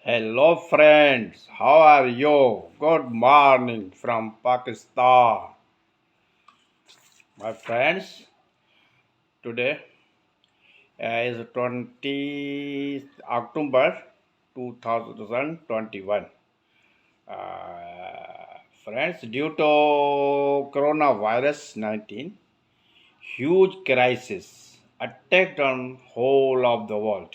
Hello friends, how are you? Good morning from Pakistan. My friends, today is 20 October 2021. Friends, due to coronavirus 19, huge crisis attacked on whole of the world.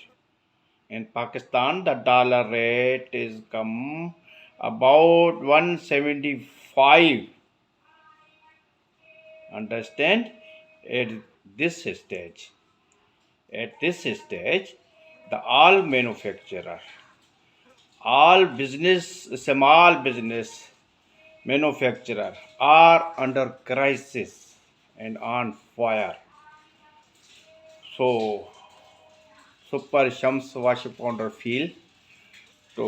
In Pakistan, the dollar rate is come about 175. Understand? At this stage, at this stage, the all manufacturer, all business, small business manufacturer are under crisis and on fire. So, Super Shams wash powder feel to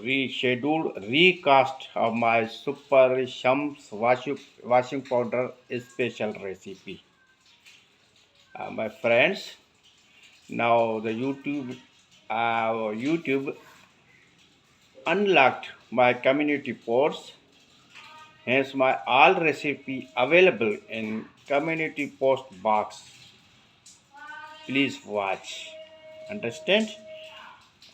reschedule recast of my super shams washing powder special recipe. My friends, now the YouTube unlocked my community posts, hence my all recipe available in community post box. Please watch. Understand?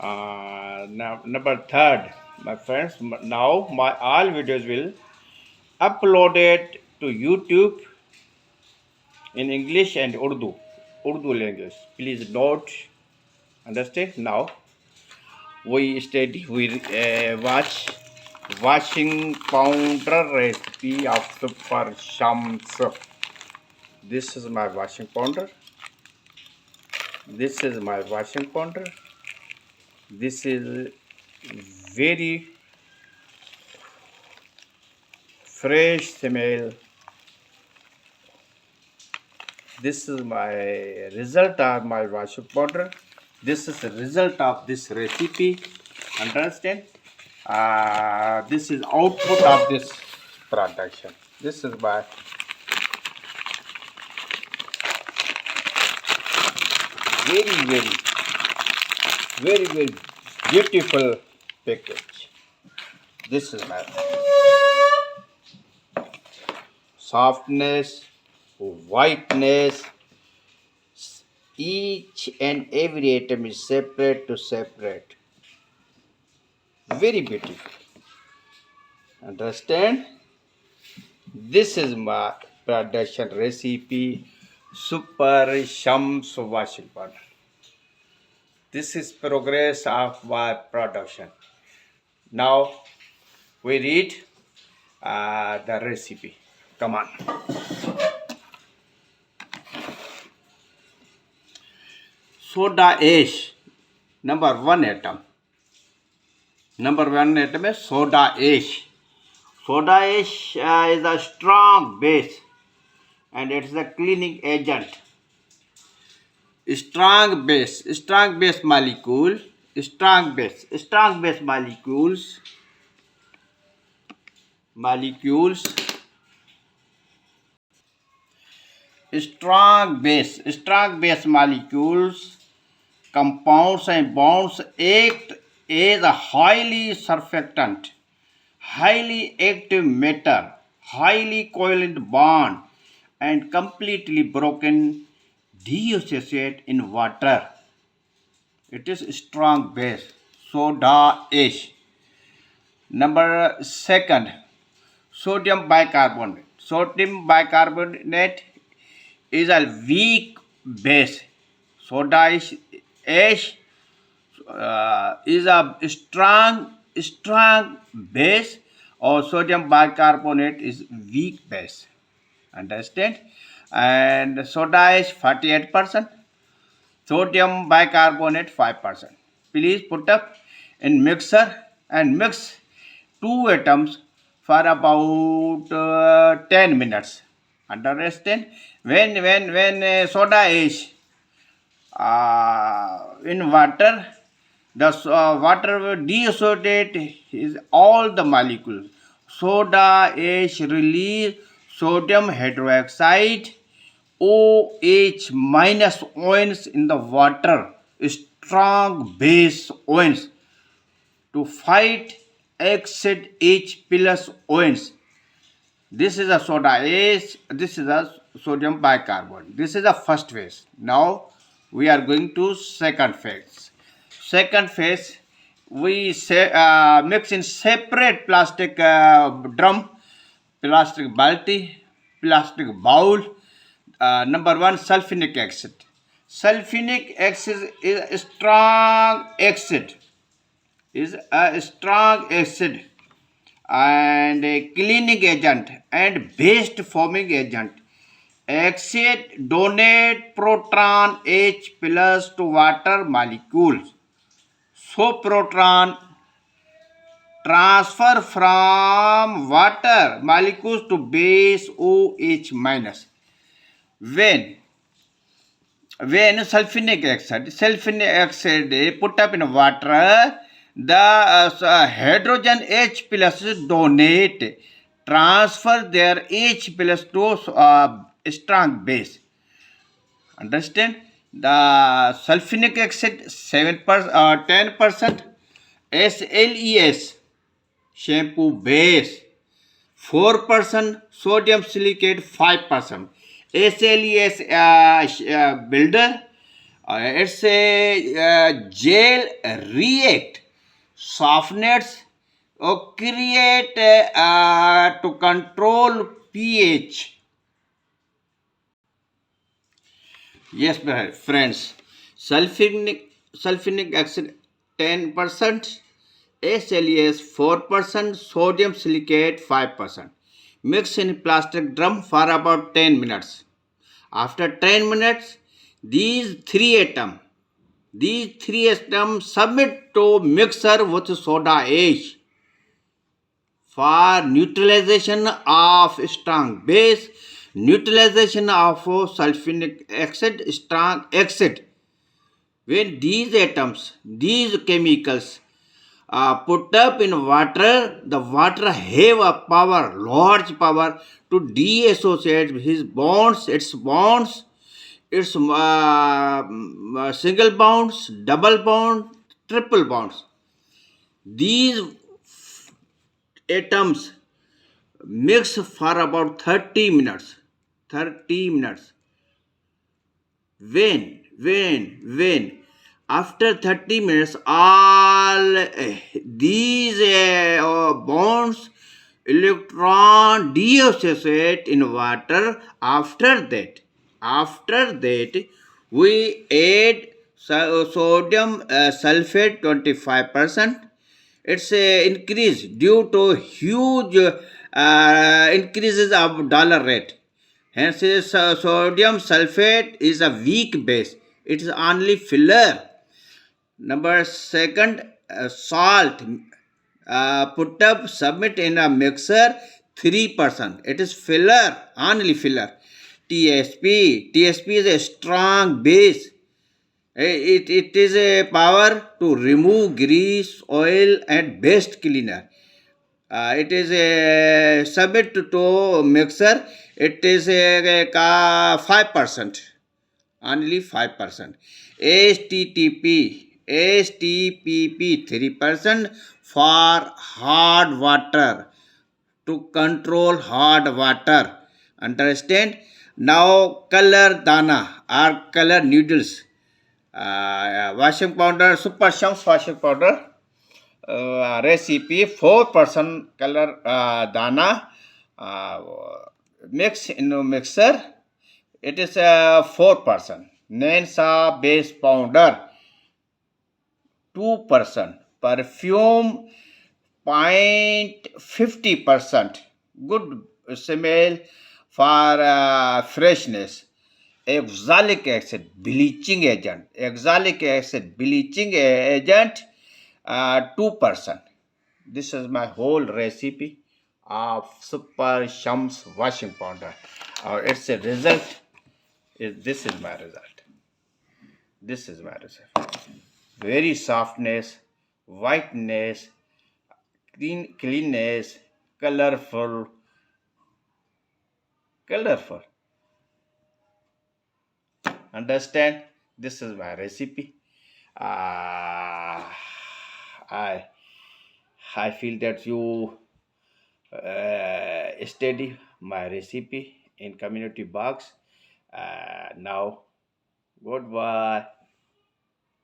Now number third, my friends, now my all videos will uploaded to YouTube in English and Urdu language. Please note, understand. Now we watch washing powder recipe of Super Shams. This is my washing powder. This is my washing powder. This is very fresh smell. This is my result of my washing powder. This is the result of this recipe. Understand? This is output of this production. This is my very beautiful package. This is my softness, whiteness. Each and every item is separate to separate. Very beautiful. Understand? This is my production recipe, Super Shams washing powder. This is progress of my production. Now we read the recipe. Come on. Soda ash, number one atom. Number one atom is soda ash. Soda ash is a strong base and it's a cleaning agent. Strong base molecule, strong base molecules, strong base molecules, compounds and bonds act as a highly surfactant, highly active matter, highly covalent bond, and completely broken dissociate in water. It is strong base, soda ash. Number second, sodium bicarbonate. Sodium bicarbonate is a weak base. Soda ash is a strong base, or sodium bicarbonate is weak base. Understand? And soda ash 48%, sodium bicarbonate 5%. Please put up in mixer and mix two atoms for about 10 minutes. Understand? When soda ash in water, the water will deassociate is all the molecules. Soda ash release sodium hydroxide OH minus ions in the water, strong base ions. to fight acid H plus ONs. This is a soda H, this is a sodium bicarbonate. This is the first phase. Now we are going to second phase. Second phase, we mix in separate plastic drum, plastic balti, plastic bowl. Number one, sulfinic acid. Sulfinic acid is a strong acid. Is a strong acid and a cleaning agent and base forming agent. Acid donate proton H plus to water molecules. So proton transfer from water molecules to base OH minus. When sulfinic acid put up in water, the hydrogen H plus donate transfer their H plus to strong base. Understand? The sulfinic acid 10%, SLES shampoo base 4%, sodium silicate 5%. SLES builder, it's a gel react, softness, or create to control pH. Yes, friends. Sulfinic acid 10%, SLES 4%, sodium silicate 5%. Mix in plastic drum for about 10 minutes. After 10 minutes, these three atoms submit to mixer with soda ash for neutralization of strong base, neutralization of sulfinic acid, strong acid. When these chemicals put up in water, the water have a power, large power to deassociate its single bonds, double bond, triple bonds. These atoms mix for about 30 minutes. 30 minutes. When after 30 minutes all these bonds electron deassociate in water. After that we add sodium sulfate 25%. It's a increase due to huge increases of dollar rate. Hence, sodium sulfate is a weak base. It is only filler. Number second, salt. Put up, submit in a mixer 3%. It is filler, only filler. TSP is a strong base. It is a power to remove grease, oil, and best cleaner. It is a submit to mixer. It is a 5%, only 5%. STPP 3% for hard water, to control hard water. Understand? Now color dana or color noodles. Washing powder, super shams washing powder. Recipe 4% color dana mix in a mixer. It is 4%. Nansa base powder 2%. Perfume 0.50%. Good smell for freshness. Oxalic acid bleaching agent. 2%. This is my whole recipe of super shams washing powder. It's a result. This is my result. Very softness, whiteness, cleanness, colorful. Understand? This is my recipe. I I feel that you study my recipe in community box. Now, goodbye.